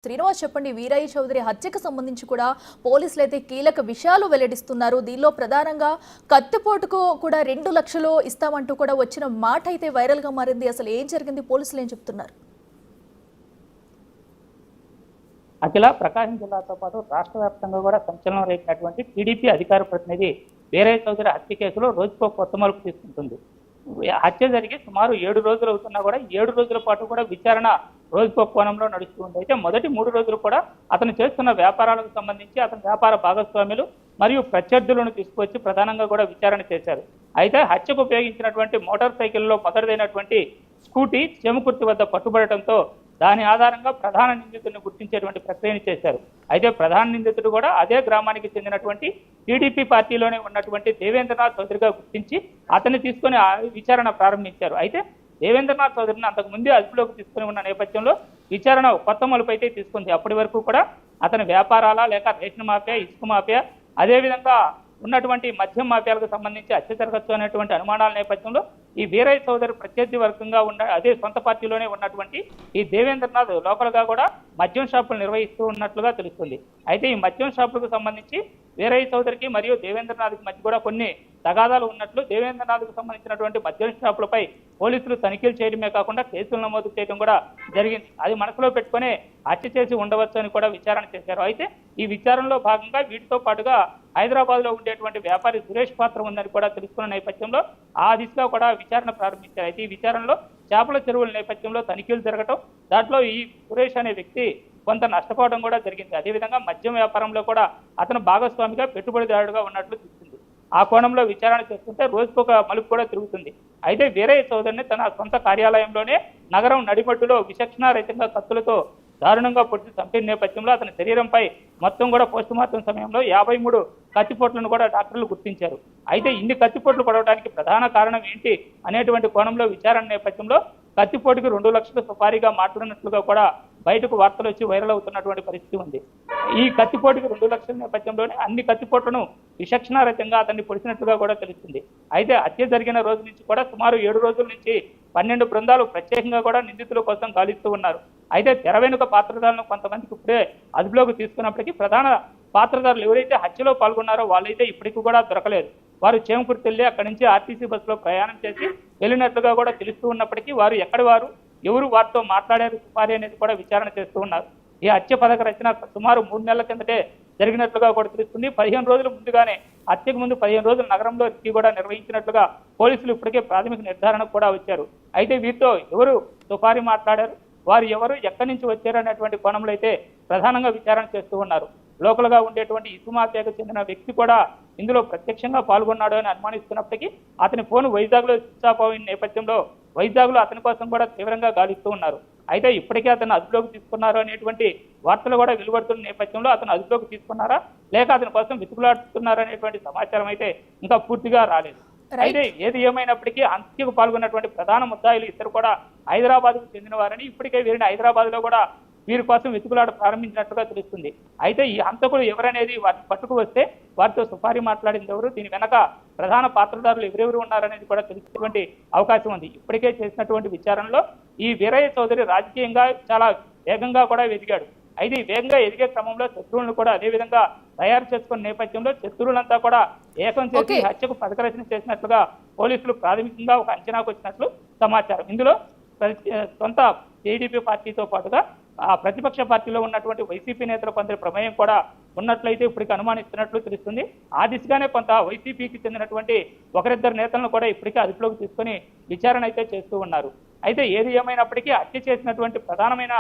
శ్రీనివాస్ చెప్పండి, వీరయ్య చౌదరి హత్యకు సంబంధించి కూడా పోలీసులు అయితే కీలక విషయాలు వెల్లడిస్తున్నారు. దీనిలో ప్రధానంగా కత్తిపోటుకు కూడా 2 లక్షలు ఇస్తామంటూ కూడా వచ్చిన మాట అయితే వైరల్ గా మారింది. అసలు ఏం జరిగింది, పోలీసులు ఏం చెప్తున్నారు? అఖిల ప్రకాశం జిల్లాతో పాటు రాష్ట్ర వ్యాప్తంగా కూడా సంచలనం రేపినటువంటి టీడీపీ అధికార ప్రతినిధి వీరయ్య చౌదరి హత్య కేసులో రోజుకో కొత్త మలుపు తీసుకుంటుంది. హత్య జరిగి సుమారు 7 రోజులు అవుతున్నా కూడా 7 రోజుల పాటు కూడా విచారణ రోజుకో కోణంలో నడుస్తూ ఉంది. అయితే మొదటి 3 రోజులు కూడా అతను చేస్తున్న వ్యాపారాలకు సంబంధించి అతని వ్యాపార భాగస్వాములు మరియు ప్రత్యర్థులను తీసుకొచ్చి ప్రధానంగా కూడా విచారణ చేశారు. అయితే హత్యకు ఉపయోగించినటువంటి మోటార్ సైకిల్లో మొదటిదైనటువంటి స్కూటీ చెముకుర్తి వద్ద పట్టుబడటంతో దాని ఆధారంగా ప్రధాన నిందితుడిని గుర్తించేటువంటి ప్రక్రియను చేశారు. అయితే ప్రధాన నిందితుడు కూడా అదే గ్రామానికి చెందినటువంటి టీడీపీ పార్టీలోనే ఉన్నటువంటి దేవేంద్రనాథ్ చౌదరిగా గుర్తించి అతన్ని తీసుకొని విచారణ ప్రారంభించారు. అయితే దేవేంద్రనాథ్ చౌదరిని అంతకు ముందే అదుపులోకి తీసుకుని ఉన్న నేపథ్యంలో విచారణ కొత్త మలుపు అయితే తీసుకుంది. అప్పటి వరకు కూడా అతని వ్యాపారాల లేక రేషన్ మాఫియా, ఇసుక మాఫియా, అదేవిధంగా ఉన్నటువంటి మద్యం మాఫియాలకు సంబంధించి హత్య జరగచ్చు అనేటువంటి అనుమానాల నేపథ్యంలో ఈ వీరయ్య చౌదరి ప్రత్యర్థి వర్గంగా ఉన్న అదే సొంత పార్టీలోనే ఉన్నటువంటి ఈ దేవేంద్రనాథ్ లోకల్గా కూడా మద్యం షాపులు నిర్వహిస్తూ ఉన్నట్లుగా తెలుస్తుంది. అయితే ఈ మద్యం షాపులకు సంబంధించి వీరయ్య చౌదరికి మరియు దేవేంద్రనాథ్కి మధ్య కూడా కొన్ని తగాదాలు ఉన్నట్లు దేవేంద్రనాథ్కు సంబంధించినటువంటి మద్యం షాపులపై పోలీసులు తనిఖీలు చేయడమే కాకుండా కేసులు నమోదు చేయడం కూడా జరిగింది. అది మనసులో పెట్టుకునే హత్య చేసి ఉండవచ్చు అని కూడా విచారణ చేశారు. అయితే ఈ విచారణలో భాగంగా వీటితో పాటుగా హైదరాబాద్లో ఉండేటువంటి వ్యాపారి సురేష్ పాత్ర ఉందని కూడా తెలుసుకున్న నేపథ్యంలో ఆ దిశగా కూడా విచారణ ప్రారంభించారు. అయితే ఈ విచారణలో చేపల చెరువుల నేపథ్యంలో తనిఖీలు జరగటం, దాంట్లో ఈ సురేష్ అనే వ్యక్తి కొంత నష్టపోవడం కూడా జరిగింది. అదేవిధంగా మద్యం వ్యాపారంలో కూడా అతను భాగస్వామిగా పెట్టుబడిదారుడుగా ఉన్నట్లు తెలిసింది. ఆ కోణంలో విచారణ చేస్తుంటే రోజుకొక మలుపు కూడా తిరుగుతుంది. అయితే వీరయ్య చౌదరిని తన సొంత కార్యాలయంలోనే నగరం నడిమట్టులో విచక్షణారహితంగా కత్తులతో దారుణంగా పొడిచి చంపిన నేపథ్యంలో అతని శరీరంపై మొత్తం కూడా పోస్టుమార్టం సమయంలో 53 కత్తిపోట్లను కూడా డాక్టర్లు గుర్తించారు. అయితే ఇన్ని కత్తిపోట్లు పడవడానికి ప్రధాన కారణం ఏంటి అనేటువంటి కోణంలో విచారణ నేపథ్యంలో కత్తిపోటుకి 2 లక్షల సుపారీగా మాట్లాడినట్లుగా కూడా బయటకు వార్తలు వచ్చి వైరల్ అవుతున్నటువంటి పరిస్థితి ఉంది. ఈ కత్తిపోటుకి 2 లక్షల నేపథ్యంలోనే అన్ని కత్తిపోట్లను విచక్షణారహితంగా అతన్ని పొడిచినట్లుగా కూడా తెలుస్తుంది. అయితే హత్య జరిగిన రోజు నుంచి కూడా సుమారు 7 రోజుల నుంచి 12 బృందాలు ప్రత్యేకంగా కూడా నిందితుల కోసం గాలిస్తూ ఉన్నారు. అయితే తెర వెనుక పాత్రధారులను కొంతమందికి ఇప్పుడే అదుపులోకి తీసుకున్నప్పటికీ ప్రధాన పాత్రధారులు ఎవరైతే హత్యలో పాల్గొన్నారో వాళ్ళైతే ఇప్పటికీ కూడా దొరకలేదు. వారు చేమకుర్తి వెళ్ళి అక్కడి నుంచి ఆర్టీసీ బస్సులో ప్రయాణం చేసి వెళ్ళినట్లుగా కూడా తెలుస్తూ ఉన్నప్పటికీ వారు ఎక్కడి వారు, ఎవరు వారితో మాట్లాడారు సుపారీ అనేది కూడా విచారణ చేస్తూ ఉన్నారు. ఈ హత్య పథక రచన సుమారు 3 నెలల కిందటే జరిగినట్లుగా కూడా తెలుస్తుంది. 15 రోజుల ముందుగానే హత్యకు ముందు 15 రోజులు నగరంలో కూడా నిర్వహించినట్లుగా పోలీసులు ఇప్పటికే ప్రాథమిక నిర్ధారణకు కూడా వచ్చారు. అయితే వీరితో ఎవరు సుపారీ మాట్లాడారు, వారు ఎవరు, ఎక్కడి నుంచి వచ్చారు అనేటువంటి కోణంలో అయితే ప్రధానంగా విచారణ చేస్తూ ఉన్నారు. లోకల్గా ఉండేటువంటి ఇసుక మాఫియాకు చెందిన వ్యక్తి కూడా ఇందులో ప్రత్యక్షంగా పాల్గొన్నాడు అని అనుమానిస్తున్నప్పటికీ అతని ఫోన్ వైజాగ్లో స్విచ్ ఆఫ్ అయిన నేపథ్యంలో వైజాగ్లో అతని కోసం కూడా తీవ్రంగా గాలిస్తూ ఉన్నారు. అయితే ఇప్పటికే అతను అదుపులోకి తీసుకున్నారు అనేటువంటి వార్తలు కూడా వెలువడుతున్న నేపథ్యంలో అతను అదుపులోకి తీసుకున్నారా లేక అతని కోసం వెతుకులాడుతున్నారా అనేటువంటి సమాచారం అయితే ఇంకా పూర్తిగా రాలేదు. అయితే ఏది ఏమైనప్పటికీ హత్యకు పాల్గొన్నటువంటి ప్రధాన ముద్దాయిలు ఇద్దరు కూడా హైదరాబాద్కు చెందిన వారని ఇప్పటికే వీరిని హైదరాబాద్లో కూడా వీరి కోసం వెతుకులాట ప్రారంభించినట్లుగా తెలుస్తుంది. అయితే ఈ హంతకులు ఎవరనేది వారిని పట్టుకు వస్తే వారితో సుపారీ మాట్లాడింది ఎవరు, దీని వెనక ప్రధాన పాత్రధారులు ఎవరెవరు ఉన్నారనేది కూడా తెలిసేటువంటి అవకాశం ఉంది. ఇప్పటికే చేసినటువంటి విచారణలో ఈ వీరయ్య చౌదరి రాజకీయంగా చాలా వేగంగా కూడా ఎదిగాడు. అయితే ఈ వేగంగా ఎదిగే క్రమంలో శత్రువులను కూడా అదేవిధంగా తయారు చేసుకున్న నేపథ్యంలో శత్రువులంతా కూడా ఏకం చేసి హత్యకు పథకరచన చేసినట్లుగా పోలీసులు ప్రాథమికంగా ఒక అంచనాకు వచ్చినట్లు సమాచారం. ఇందులో సొంత టీడీపీ పార్టీతో పాటుగా ఆ ప్రతిపక్ష పార్టీలో ఉన్నటువంటి వైసీపీ నేతల కొందరి ప్రమేయం కూడా ఉన్నట్లయితే ఇప్పటికి అనుమానిస్తున్నట్లు తెలుస్తుంది. ఆ దిశగానే కొంత వైసీపీకి చెందినటువంటి ఒకరిద్దరు నేతలను కూడా ఇప్పటికే అదుపులోకి తీసుకొని విచారణ అయితే చేస్తూ ఉన్నారు. అయితే ఏది ఏమైనప్పటికీ హత్య చేసినటువంటి ప్రధానమైన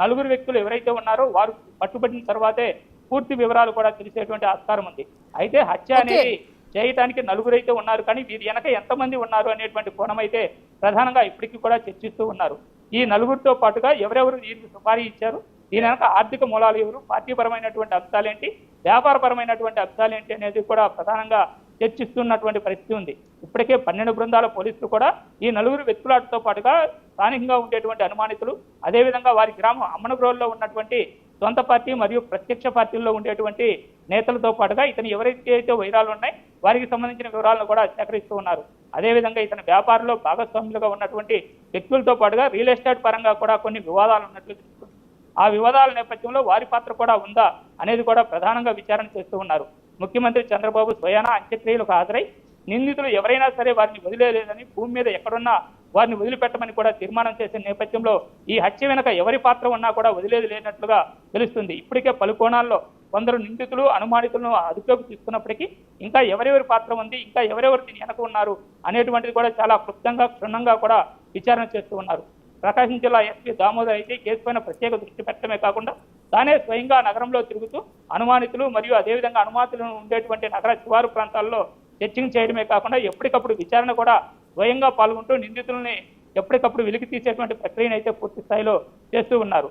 4 వ్యక్తులు ఎవరైతే ఉన్నారో వారు పట్టుబడిన తర్వాతే పూర్తి వివరాలు కూడా తెలిసేటువంటి ఆస్కారం ఉంది. అయితే హత్య అనేది చేయటానికి 4 అయితే ఉన్నారు, కానీ వీరి వెనక ఎంతమంది ఉన్నారు అనేటువంటి కోణం అయితే ప్రధానంగా ఇప్పటికీ కూడా చర్చిస్తూ ఉన్నారు. ఈ 4తో పాటుగా ఎవరెవరు వీరికి సుపారీ ఇచ్చారు, దీని వెనక ఆర్థిక మూలాలు ఎవరు, పార్టీపరమైనటువంటి అంశాలేంటి, వ్యాపారపరమైనటువంటి అంశాలేంటి అనేది కూడా ప్రధానంగా చర్చిస్తున్నటువంటి పరిస్థితి ఉంది. ఇప్పటికే 12 బృందాల పోలీసులు కూడా ఈ 4 వ్యక్తులతో పాటుగా స్థానికంగా ఉండేటువంటి అనుమానితులు, అదేవిధంగా వారి గ్రామం అమ్మనగ్రోల్లో ఉన్నటువంటి సొంత పార్టీ మరియు ప్రత్యక్ష పార్టీల్లో ఉండేటువంటి నేతలతో పాటుగా ఇతను ఎవరైతే వైరాలు ఉన్నాయి వారికి సంబంధించిన వివరాలను కూడా సేకరిస్తూ ఉన్నారు. అదేవిధంగా ఇతని వ్యాపారంలో భాగస్వాములుగా ఉన్నటువంటి వ్యక్తులతో పాటుగా రియల్ ఎస్టేట్ పరంగా కూడా కొన్ని వివాదాలు ఉన్నట్లు తెలుస్తుంది. ఆ వివాదాల నేపథ్యంలో వారి పాత్ర కూడా ఉందా అనేది కూడా ప్రధానంగా విచారణ చేస్తూ ఉన్నారు. ముఖ్యమంత్రి చంద్రబాబు స్వయానా అంత్యక్రియలకు హాజరై నిందితులు ఎవరైనా సరే వారిని వదిలేలేదని, భూమి మీద ఎక్కడున్నా వారిని వదిలిపెట్టమని కూడా తీర్మానం చేసిన నేపథ్యంలో ఈ హత్య వెనుక ఎవరి పాత్ర ఉన్నా కూడా వదిలేది లేనట్లుగా తెలుస్తుంది. ఇప్పటికే పలు కోణాల్లో కొందరు నిందితులు అనుమానితులను అదుపులోకి తీసుకున్నప్పటికీ ఇంకా ఎవరెవరి పాత్ర ఉంది, ఇంకా ఎవరెవరు దీని వెనక ఉన్నారు అనేటువంటిది కూడా చాలా క్లుప్తంగా క్షుణ్ణంగా కూడా విచారణ చేస్తూ ఉన్నారు. ప్రకాశం జిల్లా ఎస్పీ దామోదర్ అయితే కేసు పైన ప్రత్యేక దృష్టి పెట్టడమే కాకుండా తానే స్వయంగా నగరంలో తిరుగుతూ అనుమానితులు మరియు అదేవిధంగా అనుమానితులు ఉండేటువంటి నగర శివారు ప్రాంతాల్లో సెర్చింగ్ చేయడమే కాకుండా ఎప్పటికప్పుడు విచారణ కూడా స్వయంగా పాల్గొంటూ నిందితుల్ని ఎప్పటికప్పుడు వెలికి తీసేటువంటి ప్రక్రియను అయితే పూర్తి స్థాయిలో చేస్తూ ఉన్నారు.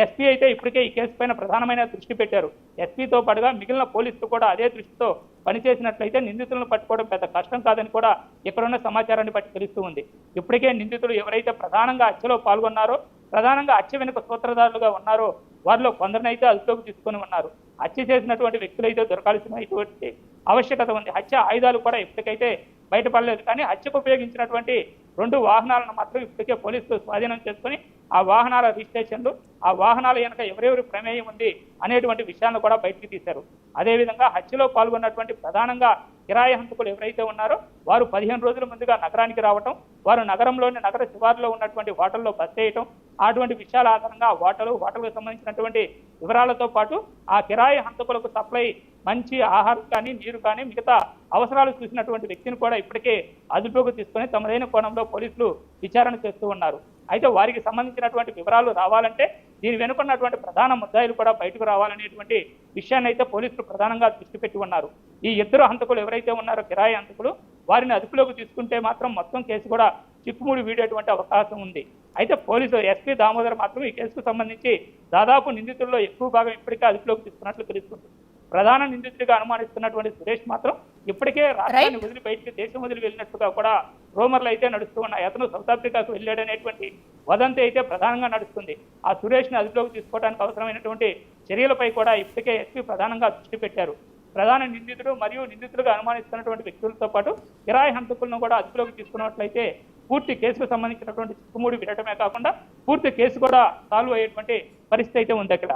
ఎస్పీ అయితే ఇప్పటికే ఈ కేసు పైన ప్రధానమైన దృష్టి పెట్టారు. ఎస్పీతో పాటుగా మిగిలిన పోలీసులు కూడా అదే దృష్టితో పనిచేసినట్లయితే నిందితులను పట్టుకోవడం పెద్ద కష్టం కాదని కూడా ఇక్కడున్న సమాచారాన్ని బట్టి తెలుస్తూ ఉంది. ఇప్పటికే నిందితులు ఎవరైతే ప్రధానంగా హత్యలో పాల్గొన్నారో, ప్రధానంగా హత్య వెనుక సూత్రధారులుగా ఉన్నారో వారిలో కొందరినైతే అదుపులోకి తీసుకొని ఉన్నారు. హత్య చేసినటువంటి వ్యక్తులైతే దొరకాల్సినటువంటి ఆవశ్యకత ఉంది. హత్య ఆయుధాలు కూడా ఇప్పటికైతే బయటపడలేదు. కానీ హత్యకు ఉపయోగించినటువంటి 2 వాహనాలను మాత్రం ఇప్పటికే పోలీసులు స్వాధీనం చేసుకొని ఆ వాహనాల రిజిస్ట్రేషన్లు, ఆ వాహనాల వెనక ఎవరెవరి ప్రమేయం ఉంది అనేటువంటి విషయాలను కూడా బయటికి తీశారు. అదేవిధంగా హత్యలో పాల్గొన్నటువంటి ప్రధానంగా కిరాయి హంతకులు ఎవరైతే ఉన్నారో వారు 15 రోజుల ముందుగా నగరానికి రావటం, వారు నగరంలోని నగర శివారులో ఉన్నటువంటి హోటల్లో బస చేయటం, అటువంటి విషయాల ఆధారంగా హోటల్కు సంబంధించినటువంటి వివరాలతో పాటు ఆ కిరాయి హంతకులకు సప్లై మంచి ఆహారం కానీ, నీరు కానీ, మిగతా అవసరాలు చూసినటువంటి వ్యక్తిని కూడా ఇప్పటికే అదుపులోకి తీసుకొని తమదైన కోణంలో పోలీసులు విచారణ చేస్తూ ఉన్నారు. అయితే వారికి సంబంధించినటువంటి వివరాలు రావాలంటే దీని వెనుకున్నటువంటి ప్రధాన ముద్దాయిలు కూడా బయటకు రావాలనేటువంటి విషయాన్ని అయితే పోలీసులు ప్రధానంగా దృష్టి పెట్టి ఉన్నారు. ఈ 2 హంతకులు ఎవరైతే ఉన్నారో కిరాయి హంతకులు వారిని అదుపులోకి తీసుకుంటే మాత్రం మొత్తం కేసు కూడా చిక్కుముడి వీడేటువంటి అవకాశం ఉంది. అయితే పోలీసులు ఎస్పీ దామోదర్ మాత్రం ఈ కేసుకు సంబంధించి దాదాపు నిందితుల్లో ఎక్కువ భాగం ఇప్పటికే అదుపులోకి తీసుకున్నట్లు తెలుస్తుంది. ప్రధాన నిందితుడిగా అనుమానిస్తున్నటువంటి సురేష్ మాత్రం ఇప్పటికే రాష్ట్రాన్ని వదిలి బయటికి దేశం వదిలి వెళ్ళినట్టుగా కూడా రూమర్లు అయితే నడుస్తూ ఉన్నాయి. అతను సౌత్ ఆఫ్రికాకు వెళ్ళాడనేటువంటి వదంతి అయితే ప్రధానంగా నడుస్తుంది. ఆ సురేష్ని అదుపులోకి తీసుకోవడానికి అవసరమైనటువంటి చర్యలపై కూడా ఇప్పటికే ఎస్పీ ప్రధానంగా దృష్టి పెట్టారు. ప్రధాన నిందితుడు మరియు నిందితులుగా అనుమానిస్తున్నటువంటి వ్యక్తులతో పాటు కిరాయి హంతకులను కూడా అదుపులోకి తీసుకున్నట్లయితే పూర్తి కేసుకు సంబంధించినటువంటి చిక్కుముడి విడటమే కాకుండా పూర్తి కేసు కూడా సాల్వ్ అయ్యేటువంటి పరిస్థితి అయితే ఉంది అక్కడ.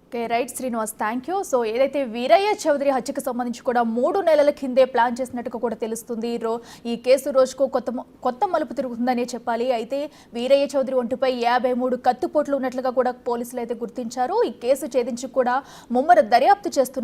Okay, right Srinivas, thank you. So ఏదైతే వీరయ్య చౌదరి హత్యకు సంబంధించి కూడా 3 నెలల కిందే ప్లాన్ చేసినట్టుగా కూడా తెలుస్తుంది. ఈ కేసు రోజుకు కొత్త మలుపు తిరుగుతుందనే చెప్పాలి. అయితే వీరయ్య చౌదరి ఒంటిపై 53 కత్తిపోట్లు ఉన్నట్లుగా కూడా పోలీసులు అయితే గుర్తించారు. ఈ కేసు ఛేదించి కూడా ముమ్మర దర్యాప్తు చేస్తున్నారు.